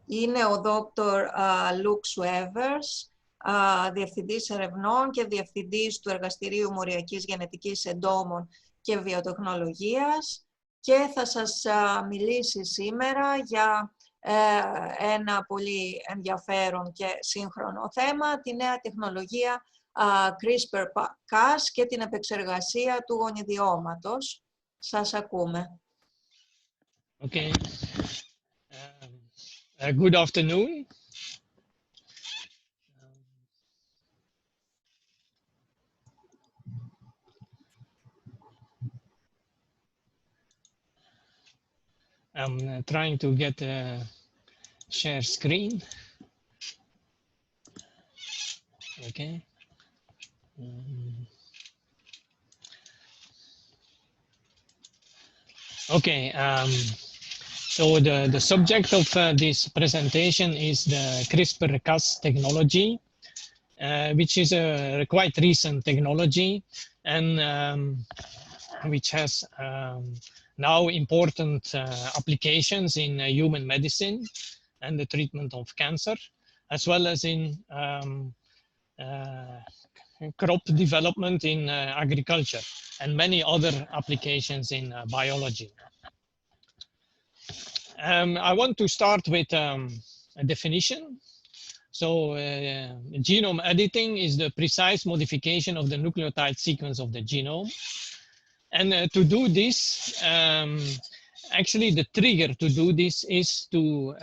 είναι ο Dr. Luke Swevers, Διευθυντής Ερευνών και Διευθυντής του Εργαστηρίου Μοριακής Γενετικής Εντόμων και Βιοτεχνολογίας και θα σας μιλήσει σήμερα για ένα πολύ ενδιαφέρον και σύγχρονο θέμα, τη νέα τεχνολογία CRISPR-Cas και την επεξεργασία του γονιδιώματος. Σας ακούμε. Okay. Good afternoon. I'm trying to get a share screen. Okay. Okay. So the subject of this presentation is the CRISPR-Cas technology, which is a quite recent technology and which has now important applications in human medicine and the treatment of cancer, as well as in crop development in agriculture and many other applications in biology. I want to start with a definition. So genome editing is the precise modification of the nucleotide sequence of the genome. And to do this, actually the trigger to do this is to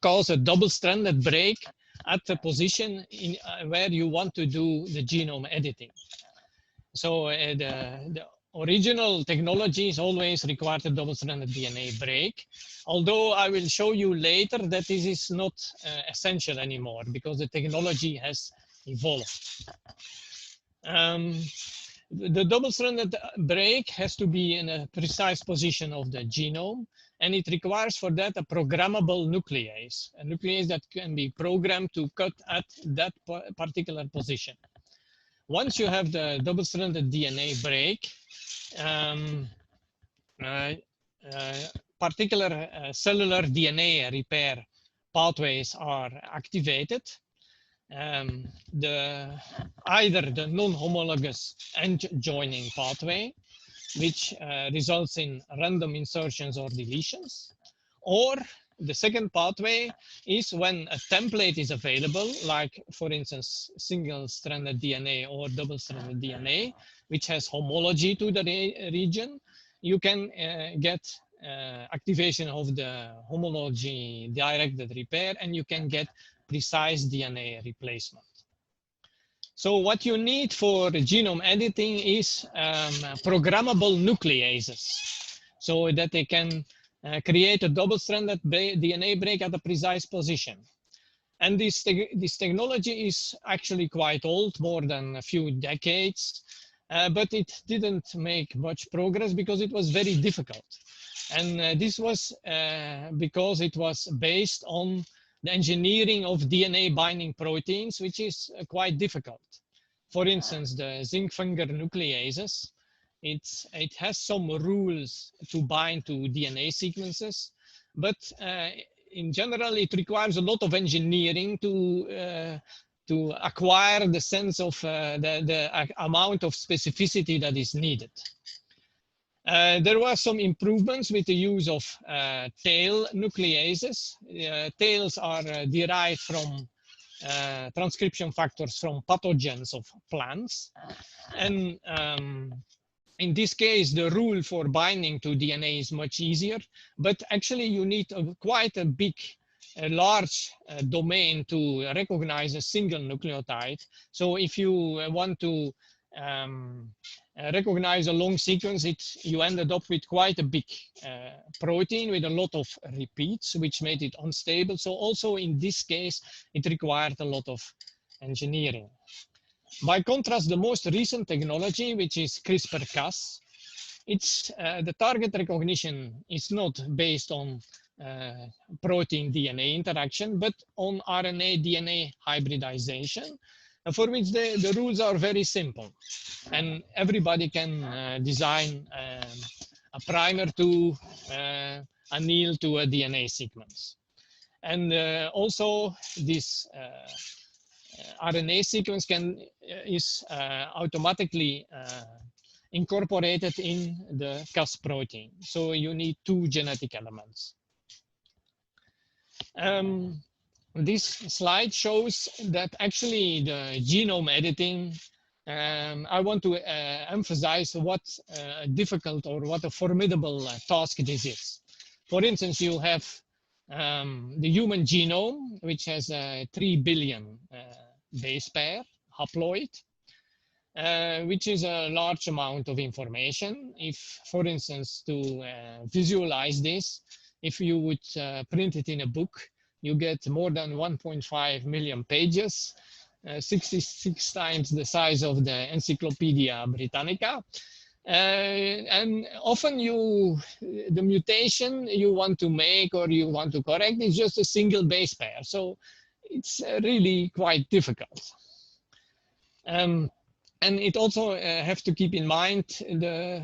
cause a double-stranded break at the position where you want to do the genome editing. So the original technologies always required a double-stranded DNA break, although I will show you later that this is not essential anymore because the technology has evolved. The double-stranded break has to be in a precise position of the genome, and it requires for that a programmable nuclease, a nuclease that can be programmed to cut at that particular position. Once you have the double-stranded DNA break, particular cellular DNA repair pathways are activated. Either the non-homologous end joining pathway, which results in random insertions or deletions, or the second pathway is when a template is available, like for instance, single-stranded DNA or double-stranded DNA, which has homology to the region, you can get activation of the homology-directed repair, and you can get precise DNA replacement. So what you need for genome editing is programmable nucleases, so that they can create a double-stranded DNA break at a precise position. And this technology is actually quite old, more than a few decades, but it didn't make much progress because it was very difficult. And this was because it was based on the engineering of DNA binding proteins, which is quite difficult. For instance, the zinc finger nucleases, it has some rules to bind to DNA sequences, but in general, it requires a lot of engineering to acquire the sense of the amount of specificity that is needed. There were some improvements with the use of tail nucleases. Tails are derived from transcription factors from pathogens of plants. And in this case, the rule for binding to DNA is much easier, but actually you need quite a big, large domain to recognize a single nucleotide. So if you want to recognize a long sequence, you ended up with quite a big protein with a lot of repeats, which made it unstable. So also in this case, it required a lot of engineering. By contrast, the most recent technology, which is CRISPR-Cas, the target recognition is not based on protein DNA interaction, but on RNA DNA hybridization, for which the rules are very simple. And everybody can design primer to anneal to a DNA sequence. And also this RNA sequence is automatically incorporated in the Cas protein. So you need 2 genetic elements. This slide shows that actually the genome editing, I want to emphasize what difficult or what a formidable task this is. For instance, you have the human genome, which has a 3 billion base pair, haploid, which is a large amount of information. If, for instance, to visualize this, if you would print it in a book, you get more than 1.5 million pages, 66 times the size of the Encyclopedia Britannica. And often the mutation you want to make or you want to correct is just a single base pair. So it's really quite difficult. And it also have to keep in mind the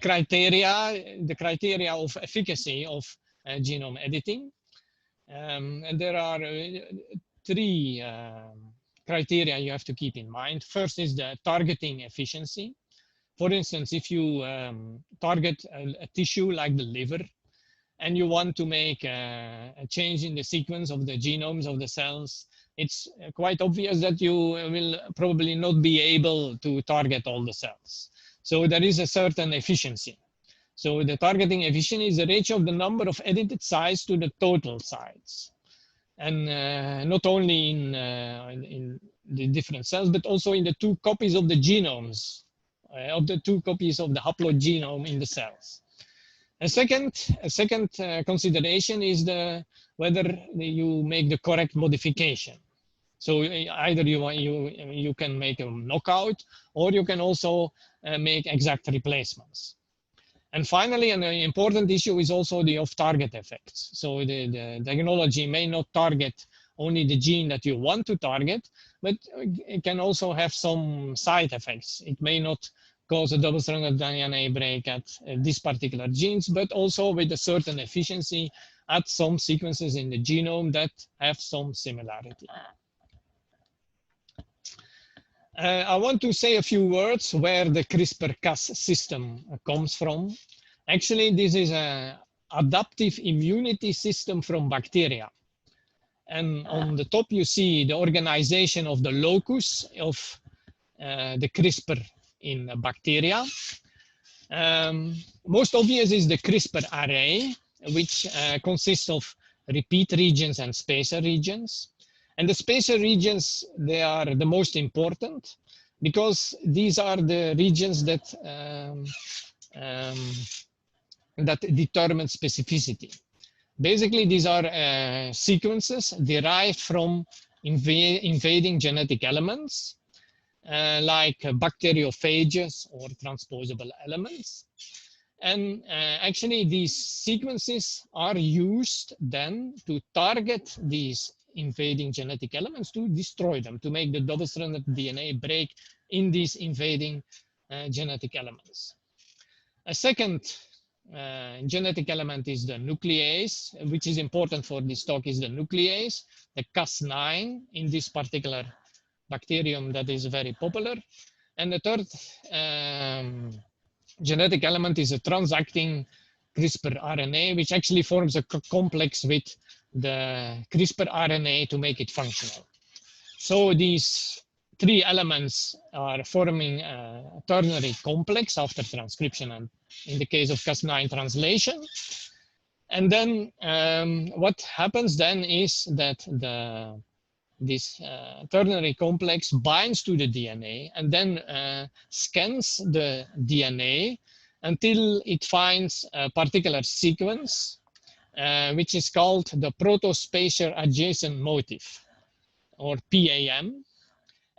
criteria of efficacy of genome editing. And there are 3 criteria you have to keep in mind. First is the targeting efficiency. For instance, if you target a tissue like the liver, and you want to make a change in the sequence of the genomes of the cells, it's quite obvious that you will probably not be able to target all the cells. So there is a certain efficiency. So the targeting efficiency is the ratio of the number of edited sites to the total sites. And not only in the different cells, but also in the 2 copies of the genomes, of the 2 copies of the haploid genome in the cells. A second consideration is whether you make the correct modification. So either you can make a knockout, or you can also make exact replacements. And finally, an important issue is also the off-target effects. So the technology may not target only the gene that you want to target, but it can also have some side effects. It may not cause a double-stranded DNA break at these particular genes, but also with a certain efficiency at some sequences in the genome that have some similarity. I want to say a few words where the CRISPR-Cas system comes from. Actually, this is an adaptive immunity system from bacteria. And on the top, you see the organization of the locus of the CRISPR in bacteria. Most obvious is the CRISPR array, which consists of repeat regions and spacer regions. And the spacer regions, they are the most important because these are the regions that that determine specificity. Basically, these are sequences derived from invading genetic elements like bacteriophages or transposable elements. And actually, these sequences are used then to target these invading genetic elements to destroy them, to make the double-stranded DNA break in these invading genetic elements. A second genetic element is the nuclease, which is important for this talk, is the nuclease, the Cas9 in this particular bacterium that is very popular. And the third genetic element is a transacting CRISPR RNA, which actually forms a complex with the CRISPR RNA to make it functional. So these 3 elements are forming a ternary complex after transcription and in the case of Cas9 translation. And then what happens then is that this ternary complex binds to the DNA and then scans the DNA until it finds a particular sequence, which is called the protospacer adjacent motif, or PAM.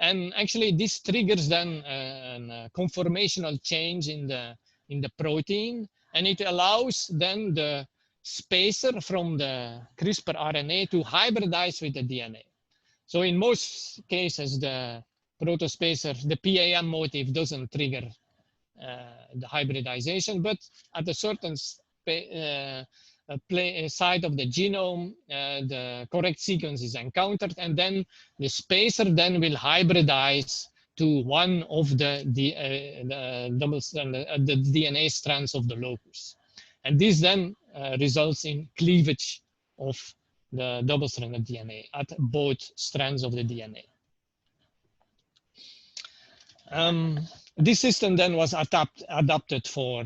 And actually, this triggers then a conformational change in the protein, and it allows then the spacer from the CRISPR RNA to hybridize with the DNA. So in most cases, the protospacer, the PAM motif doesn't trigger the hybridization, but at a certain side of the genome, the correct sequence is encountered, and then the spacer then will hybridize to one of the DNA strands of the locus. And this then results in cleavage of the double-stranded DNA at both strands of the DNA. This system then was adapted for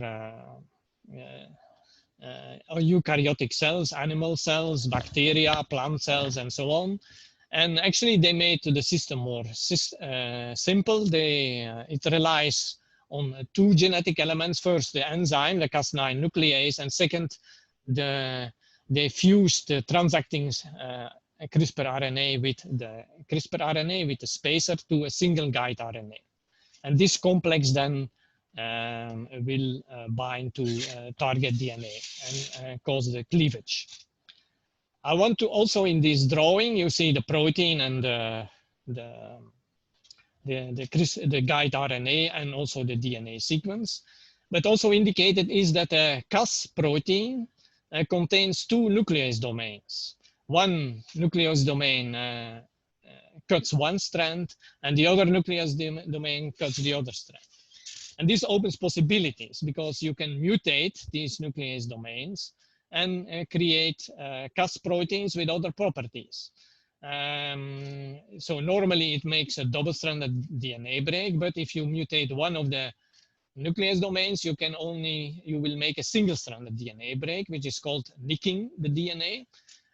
eukaryotic cells, animal cells, bacteria, plant cells, and so on. And actually, they made the system more simple. It relies on two genetic elements. First, the enzyme, the Cas9 nuclease, and second, they fused the transacting CRISPR RNA with the spacer to a single guide RNA. And this complex then will bind to target DNA and cause the cleavage. I want to also, in this drawing, you see the protein and the guide RNA and also the DNA sequence. But also indicated is that a Cas protein contains two nuclease domains. One nuclease domain cuts one strand, and the other nuclease domain cuts the other strand. And this opens possibilities because you can mutate these nuclease domains and create Cas proteins with other properties. So normally it makes a double-stranded DNA break, but if you mutate one of the nuclease domains, you will make a single-stranded DNA break, which is called nicking the DNA,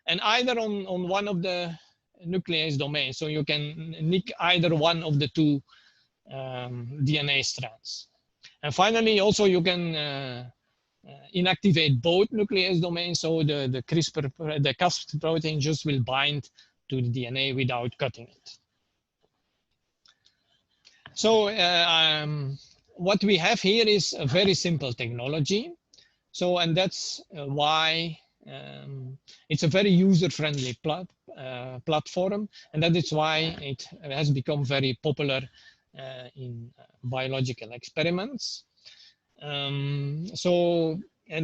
and either on one of the nuclease domains. So you can nick either one of the two DNA strands. And finally, also you can inactivate both nuclease domains, so the Cas protein just will bind to the DNA without cutting it. So what we have here is a very simple technology. So, and that's why it's a very user-friendly platform, and that is why it has become very popular in biological experiments. And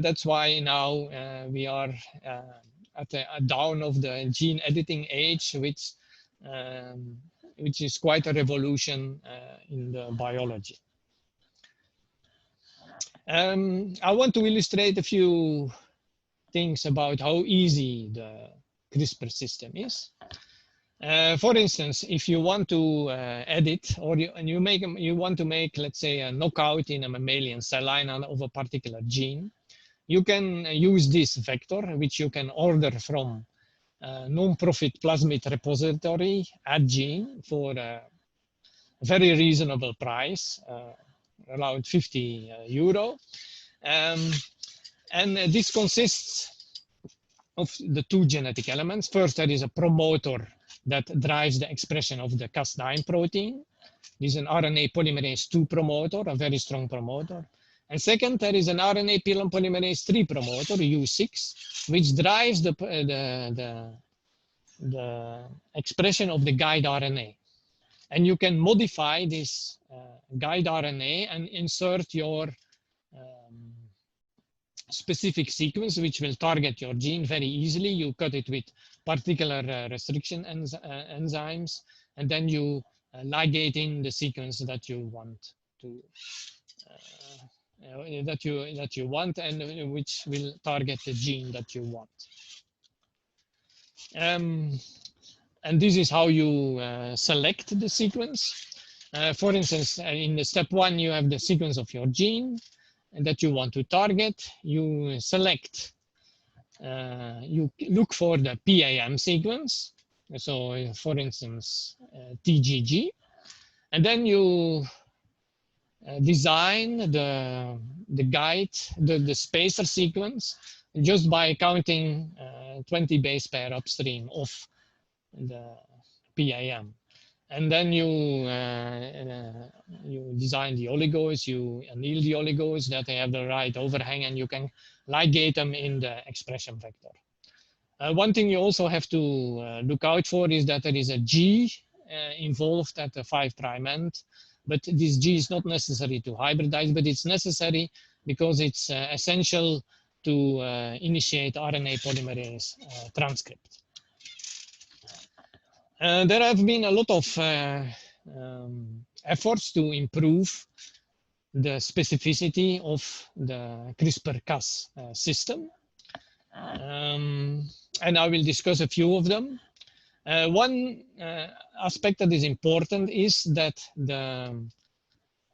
that's why now we are at a down of the gene editing age, which is quite a revolution in the biology. I want to illustrate a few things about how easy the CRISPR system is. For instance, if you want to edit or you want to make, let's say, a knockout in a mammalian cell line of a particular gene, you can use this vector, which you can order from a non-profit plasmid repository at Gene for a very reasonable price, around 50 euro. And this consists of the two genetic elements. First, there is a promoter that drives the expression of the Cas9 protein. This is an RNA polymerase II promoter, a very strong promoter. And second, there is an RNA polymerase III promoter, U6, which drives the expression of the guide RNA. And you can modify this guide RNA and insert your specific sequence, which will target your gene very easily. You cut it with particular restriction enzymes, and then you ligate in the sequence that you want to that you want, and which will target the gene that you want. And this is how you select the sequence. For instance, in the step 1, you have the sequence of your gene that you want to target. You select, you look for the PAM sequence. So for instance, TGG, and then you design the guide, the spacer sequence, just by counting 20 base pair upstream of the PAM. And then you design the oligos, you anneal the oligos that they have the right overhang, and you can ligate them in the expression vector. One thing you also have to look out for is that there is a G involved at the 5' end But this G is not necessary to hybridize, but it's necessary because it's essential to initiate RNA polymerase transcript. There have been a lot of efforts to improve the specificity of the CRISPR-Cas system. And I will discuss a few of them. One aspect that is important is that the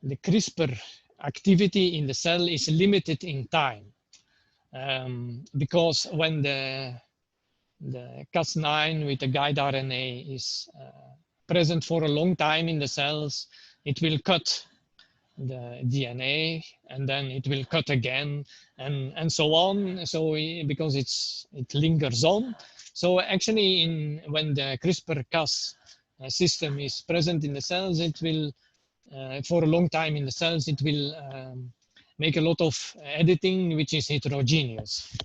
CRISPR activity in the cell is limited in time. Because when the Cas9 with the guide RNA is present for a long time in the cells, it will cut the DNA and then it will cut again and so on. So because it lingers on. So actually when the CRISPR-Cas system is present in the cells, it will, for a long time in the cells, it will make a lot of editing, which is heterogeneous.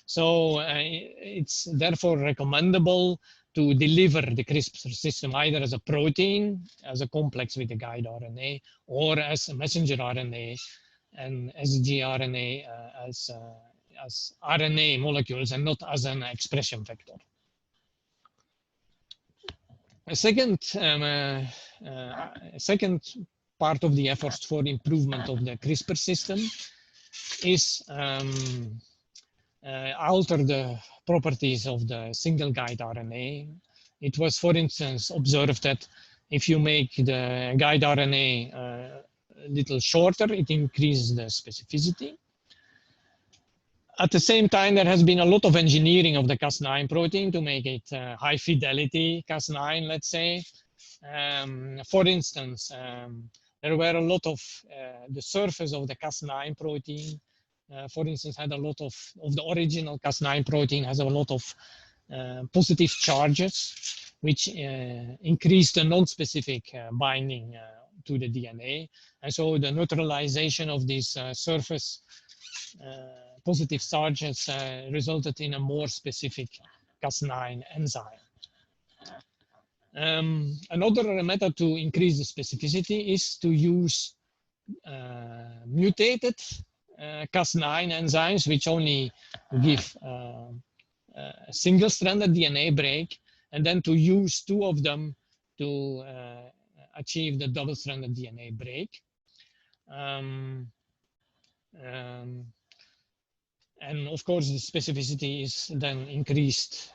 So it's therefore recommendable to deliver the CRISPR system either as a protein, as a complex with the guide RNA, or as a messenger RNA and sgRNA as RNA molecules and not as an expression vector. A second part of the efforts for improvement of the CRISPR system is alter the properties of the single guide RNA. It was, for instance, observed that if you make the guide RNA a little shorter, it increases the specificity. At the same time, there has been a lot of engineering of the Cas9 protein to make it high fidelity Cas9, let's say. For instance, there were a lot of the surface of the Cas9 protein, for instance, had a lot of the original Cas9 protein has a lot of positive charges, which increase the non-specific binding to the DNA. And so the neutralization of these surface positive charges resulted in a more specific Cas9 enzyme. Another method to increase the specificity is to use mutated Cas9 enzymes, which only give a single-stranded DNA break, and then to use two of them to achieve the double-stranded DNA break. And of course, the specificity is then increased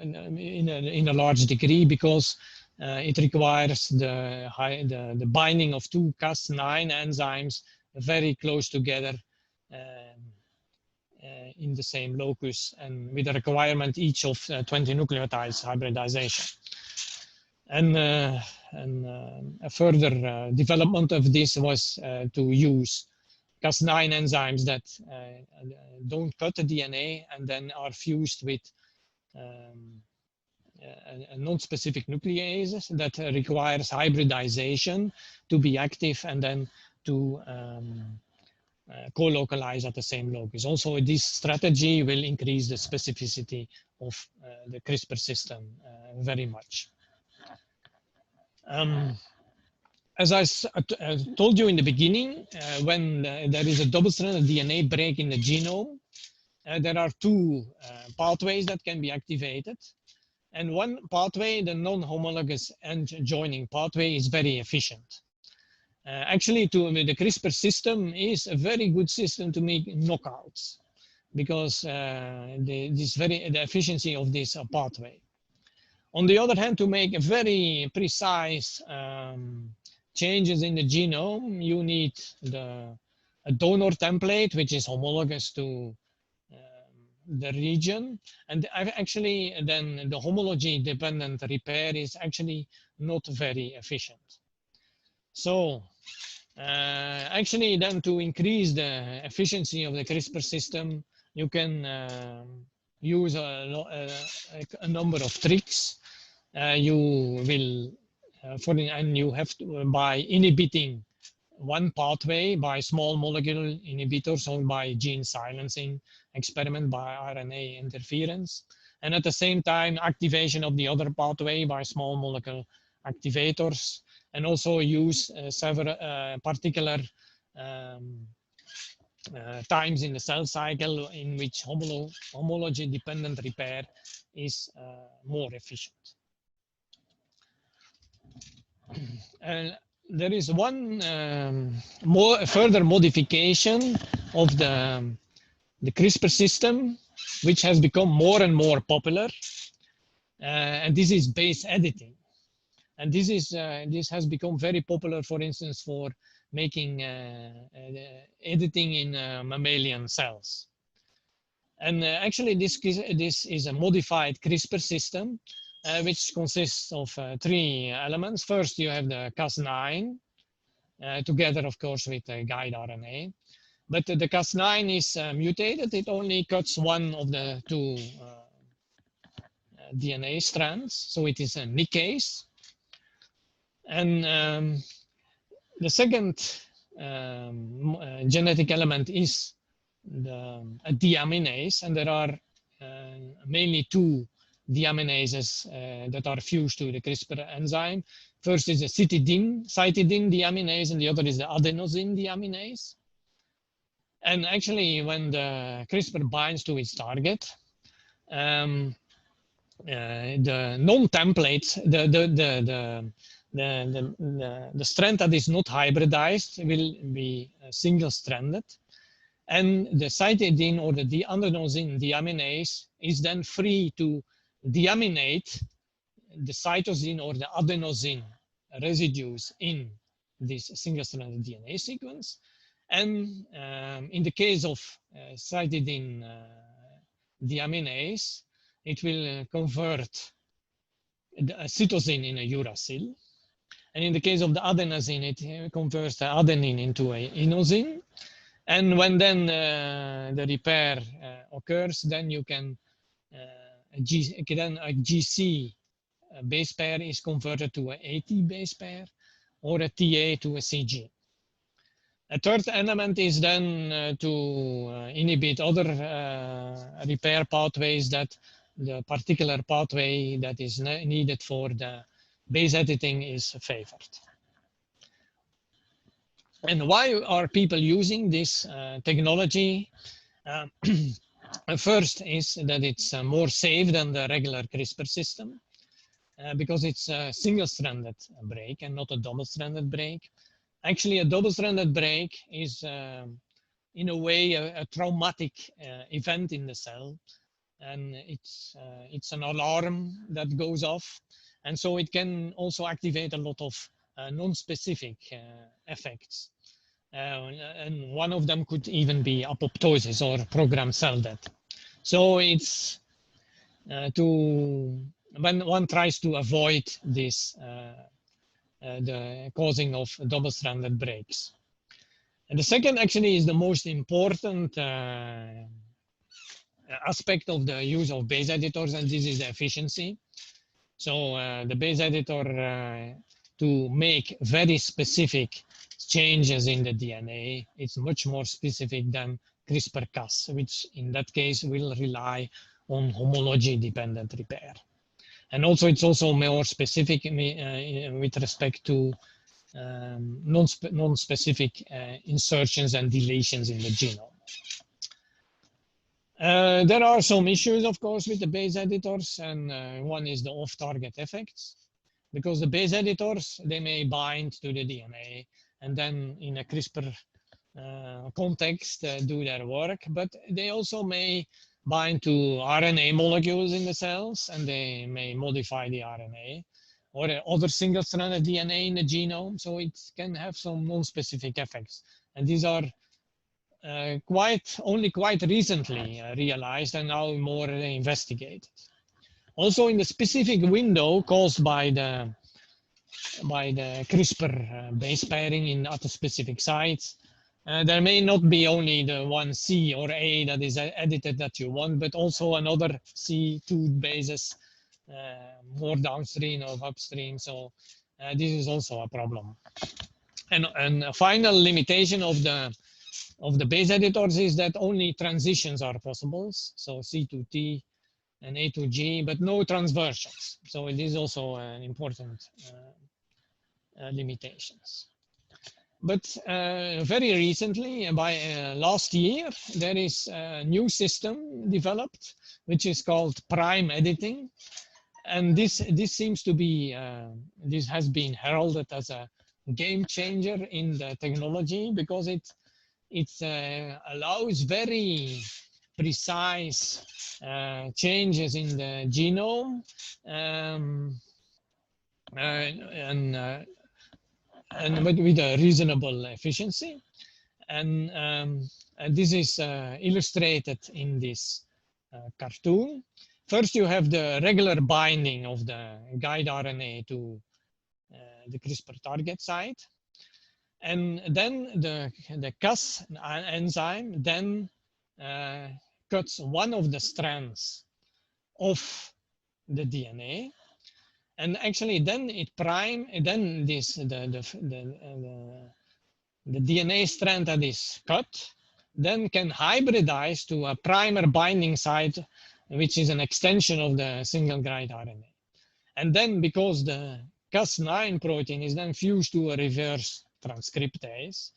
in a large degree because it requires the binding of two Cas9 enzymes very close together in the same locus and with the requirement each of 20 nucleotides hybridization. And a further development of this was to use Cas9 enzymes that don't cut the DNA and then are fused with a non-specific nuclease that requires hybridization to be active and then to co-localize at the same locus. Also, this strategy will increase the specificity of the CRISPR system very much. As I told you in the beginning, when there is a double-stranded DNA break in the genome, there are two pathways that can be activated. And one pathway, the non-homologous end joining pathway, is very efficient. Actually, the CRISPR system is a very good system to make knockouts because the efficiency of this pathway. On the other hand, to make a very precise changes in the genome, you need a donor template, which is homologous to the region. And actually, then the homology-dependent repair is actually not very efficient. So actually, then to increase the efficiency of the CRISPR system, you can use a number of tricks. You will and you have to, by inhibiting one pathway by small molecule inhibitors or by gene silencing experiment by RNA interference, and at the same time activation of the other pathway by small molecule activators and also use several particular times in the cell cycle in which homology-dependent repair is more efficient. And there is one further modification of the CRISPR system, which has become more and more popular, and this is base editing. And this has become very popular, for instance, for making editing in mammalian cells. And actually, this is a modified CRISPR system, which consists of 3 elements. First, you have the Cas9, together, of course, with the guide RNA. But the Cas9 is mutated. It only cuts one of the 2 DNA strands, so it is a nickase. And the second genetic element is a deaminase, and there are mainly 2 deaminases that are fused to the CRISPR enzyme. First is the cytidine deaminase, and the other is the adenosine deaminase. And actually, when the CRISPR binds to its target, the non-templates, the strand that is not hybridized will be single-stranded, and the cytidine or the adenosine deaminase is then free to deaminate the cytosine or the adenosine residues in this single-stranded DNA sequence. And in the case of cytidine deaminase, it will convert a cytosine in a uracil. And in the case of the adenosine, it converts the adenine into a inosine. And when then the repair occurs, then you can a GC base pair is converted to an AT base pair, or a TA to a CG. A third element is then to inhibit other repair pathways, that the particular pathway that is needed for the base editing is favored. And why are people using this technology? First is that it's more safe than the regular CRISPR system, because it's a single-stranded break and not a double-stranded break. Actually, a double-stranded break is, in a way, a traumatic event in the cell, and it's an alarm that goes off, and so it can also activate a lot of non-specific effects. And one of them could even be apoptosis or programmed cell death. So it's when one tries to avoid this, the causing of double-stranded breaks. And the second actually is the most important aspect of the use of base editors, and this is the efficiency. So the base editor, to make very specific changes in the DNA, it's much more specific than CRISPR-Cas, which in that case will rely on homology-dependent repair. And also, it's also more specific with respect to non-specific insertions and deletions in the genome. There are some issues, of course, with the base editors, and one is the off-target effects, because the base editors, they may bind to the DNA and then in a CRISPR context do their work, but they also may bind to RNA molecules in the cells, and they may modify the RNA or other single-stranded DNA in the genome, so it can have some non-specific effects. And these are only quite recently realized and now more investigated. Also, in the specific window caused by the CRISPR base pairing at the specific sites, there may not be only the one C or A that is edited that you want, but also another C2 bases more downstream or upstream. So this is also a problem. And a final limitation of the base editors is that only transitions are possible, so C to T and A to G, but no transversions. So it is also an important limitations. But very recently, by last year, there is a new system developed, which is called prime editing. And this seems to be, this has been heralded as a game changer in the technology, because it allows very precise changes in the genome, and with a reasonable efficiency. And this is illustrated in this cartoon. First, you have the regular binding of the guide RNA to the CRISPR target site. And then the Cas enzyme then cuts one of the strands of the DNA. And actually then it then this, the DNA strand that is cut then can hybridize to a primer binding site, which is an extension of the single guide RNA. And then because the Cas9 protein is then fused to a reverse transcriptase,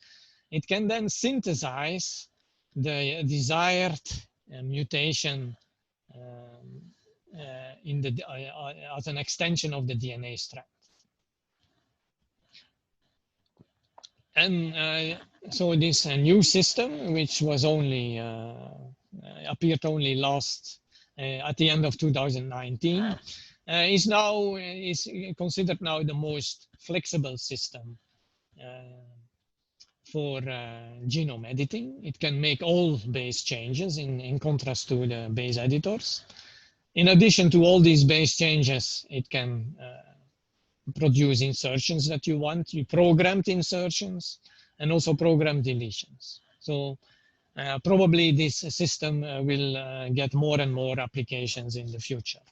it can then synthesize the desired mutation as an extension of the DNA strand. And so this new system, which was only appeared only at the end of 2019, is considered now the most flexible system for genome editing. It can make all base changes in contrast to the base editors. In addition to all these base changes, it can produce insertions that you want, programmed insertions, and also programmed deletions. So probably this system will get more and more applications in the future.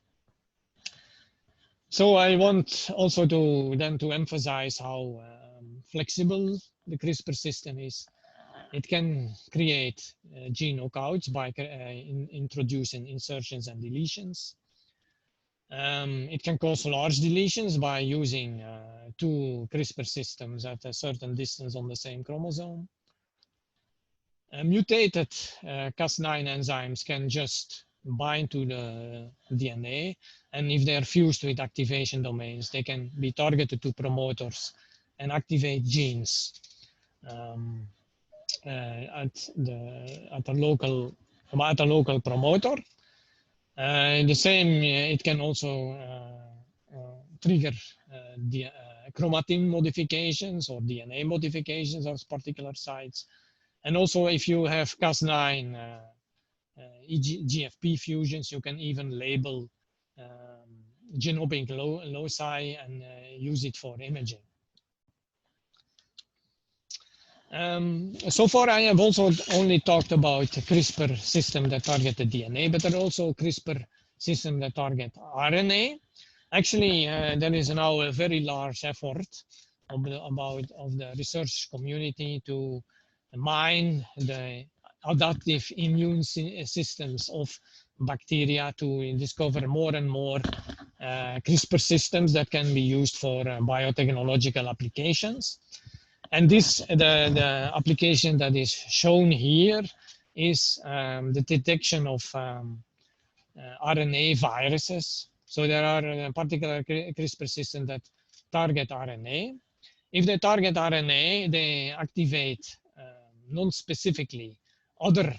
So I want also to emphasize how flexible the CRISPR system is. It can create gene knockouts by introducing insertions and deletions. It can cause large deletions by using two CRISPR systems at a certain distance on the same chromosome. Mutated Cas9 enzymes can just bind to the DNA, and if they're fused with activation domains, they can be targeted to promoters and activate genes at a local promoter. The same, it can also trigger chromatin modifications or DNA modifications of particular sites. And also, if you have Cas9 GFP fusions, you can even label genomic loci and use it for imaging. So far, I have also only talked about CRISPR system that target the DNA, but there are also CRISPR system that target RNA. Actually, there is now a very large effort of the research community to mine the adaptive immune systems of bacteria to discover more and more CRISPR systems that can be used for biotechnological applications. And the application that is shown here is the detection of RNA viruses. So there are particular CRISPR systems that target RNA. If they target RNA, they activate non-specifically other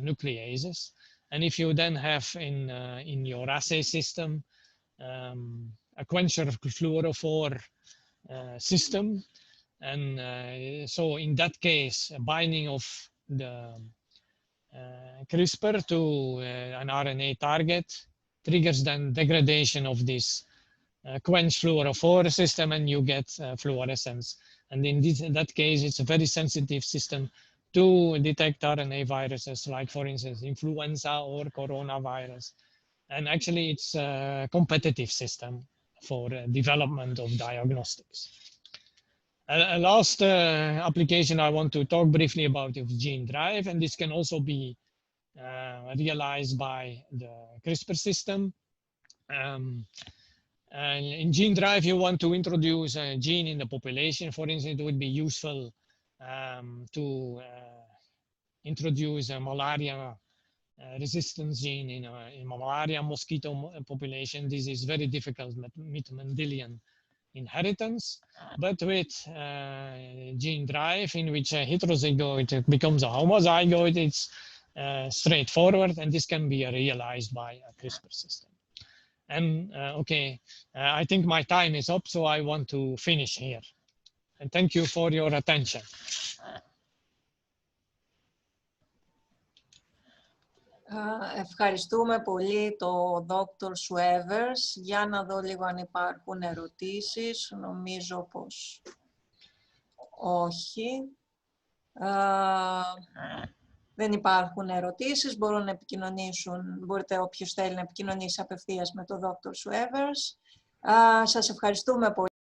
nucleases. And if you then have in your assay system a quencher fluorophore system, and so in that case, a binding of the CRISPR to an RNA target triggers then degradation of this quench fluorophore system, and you get fluorescence. And in that case, it's a very sensitive system to detect RNA viruses, like for instance, influenza or coronavirus. And actually, it's a competitive system for development of diagnostics. A last application I want to talk briefly about is gene drive, and this can also be realized by the CRISPR system. And in gene drive, you want to introduce a gene in the population. For instance, it would be useful to introduce a malaria resistance gene in malaria mosquito population. This is very difficult with Mendelian inheritance, but with gene drive, in which a heterozygote becomes a homozygote, it's straightforward, and this can be realized by a CRISPR system. And okay, I think my time is up, so I want to finish here. And thank you for your attention. Ευχαριστούμε πολύ το Dr. Swevers. Για να δω λίγο αν υπάρχουν ερωτήσεις. Νομίζω πως όχι. Δεν υπάρχουν ερωτήσεις. Μπορούν να επικοινωνήσουν. Μπορείτε όποιος θέλει να επικοινωνήσει απευθείας με τον Dr. Swevers. Σας ευχαριστούμε πολύ.